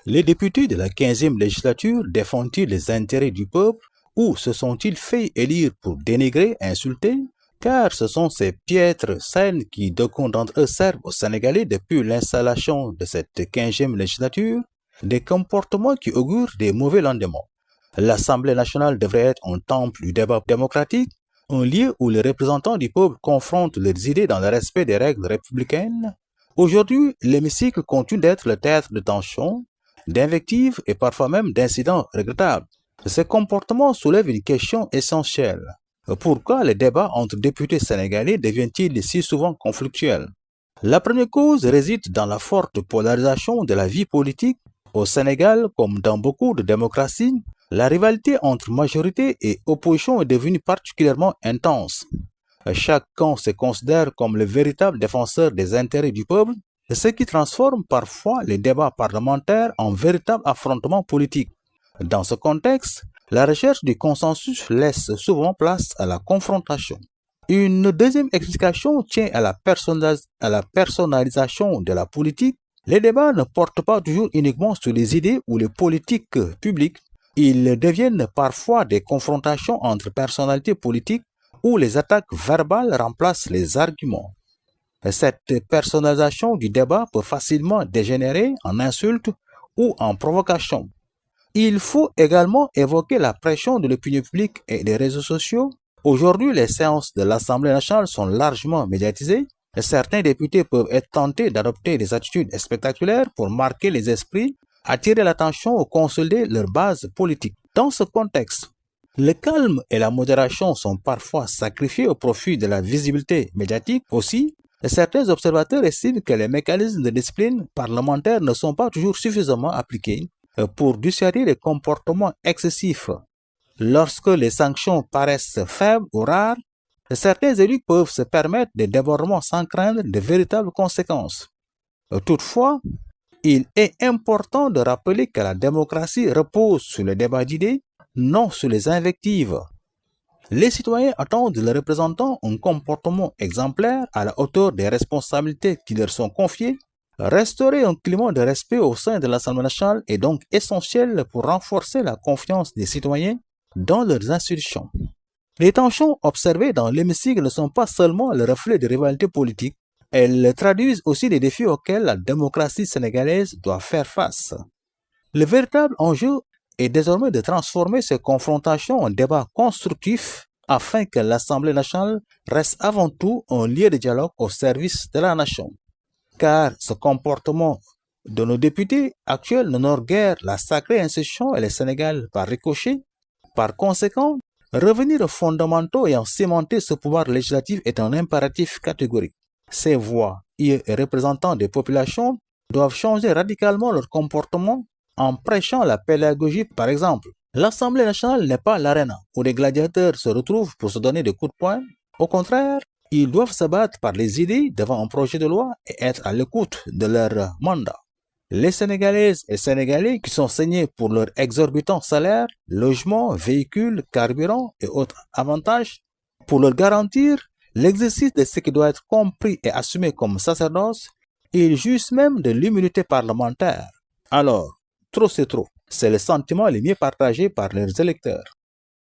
Les députés de la 15e législature défendent-ils les intérêts du peuple ou se sont-ils fait élire pour dénigrer, insulter? Car ce sont ces piètres scènes qui, d'aucuns d'entre eux, servent aux Sénégalais depuis l'installation de cette 15e législature, des comportements qui augurent des mauvais lendemains. L'Assemblée nationale devrait être un temple du débat démocratique, un lieu où les représentants du peuple confrontent leurs idées dans le respect des règles républicaines. Aujourd'hui, l'hémicycle continue d'être le théâtre de tensions, d'invectives et parfois même d'incidents regrettables. Ces comportements soulèvent une question essentielle. Pourquoi les débats entre députés sénégalais deviennent-ils si souvent conflictuels? La première cause réside dans la forte polarisation de la vie politique. Au Sénégal, comme dans beaucoup de démocraties, la rivalité entre majorité et opposition est devenue particulièrement intense. Chaque camp se considère comme le véritable défenseur des intérêts du peuple, ce qui transforme parfois les débats parlementaires en véritable affrontement politique. Dans ce contexte, la recherche du consensus laisse souvent place à la confrontation. Une deuxième explication tient à la personnalisation de la politique. Les débats ne portent pas toujours uniquement sur les idées ou les politiques publiques. Ils deviennent parfois des confrontations entre personnalités politiques où les attaques verbales remplacent les arguments. Cette personnalisation du débat peut facilement dégénérer en insultes ou en provocations. Il faut également évoquer la pression de l'opinion publique et des réseaux sociaux. Aujourd'hui, les séances de l'Assemblée nationale sont largement médiatisées. Certains députés peuvent être tentés d'adopter des attitudes spectaculaires pour marquer les esprits, attirer l'attention ou consolider leur base politique. Dans ce contexte, le calme et la modération sont parfois sacrifiés au profit de la visibilité médiatique. Aussi, certains observateurs estiment que les mécanismes de discipline parlementaire ne sont pas toujours suffisamment appliqués pour dissuader les comportements excessifs. Lorsque les sanctions paraissent faibles ou rares, certains élus peuvent se permettre des débordements sans craindre de véritables conséquences. Toutefois, il est important de rappeler que la démocratie repose sur le débat d'idées, non sur les invectives. Les citoyens attendent de leurs représentants un comportement exemplaire à la hauteur des responsabilités qui leur sont confiées. Restaurer un climat de respect au sein de l'Assemblée nationale est donc essentiel pour renforcer la confiance des citoyens dans leurs institutions. Les tensions observées dans l'hémicycle ne sont pas seulement le reflet de rivalités politiques, elles traduisent aussi les défis auxquels la démocratie sénégalaise doit faire face. Le véritable enjeu est désormais de transformer ces confrontations en débats constructifs afin que l'Assemblée nationale reste avant tout un lieu de dialogue au service de la nation. Car ce comportement de nos députés actuels n'honore guère la sacrée institution et le Sénégal par ricochet. Par conséquent, revenir aux fondamentaux et en cimenter ce pouvoir législatif est un impératif catégorique. Ces voix et représentants des populations doivent changer radicalement leur comportement en prêchant la pédagogie par exemple. L'Assemblée nationale n'est pas l'arène où les gladiateurs se retrouvent pour se donner des coups de poing. Au contraire, ils doivent se battre par les idées devant un projet de loi et être à l'écoute de leur mandat. Les Sénégalaises et Sénégalais qui sont saignés pour leurs exorbitants salaires, logements, véhicules, carburant et autres avantages, pour leur garantir l'exercice de ce qui doit être compris et assumé comme sacerdoce, ils jouissent même de l'immunité parlementaire. Alors, trop c'est trop. C'est le sentiment le mieux partagé par leurs électeurs.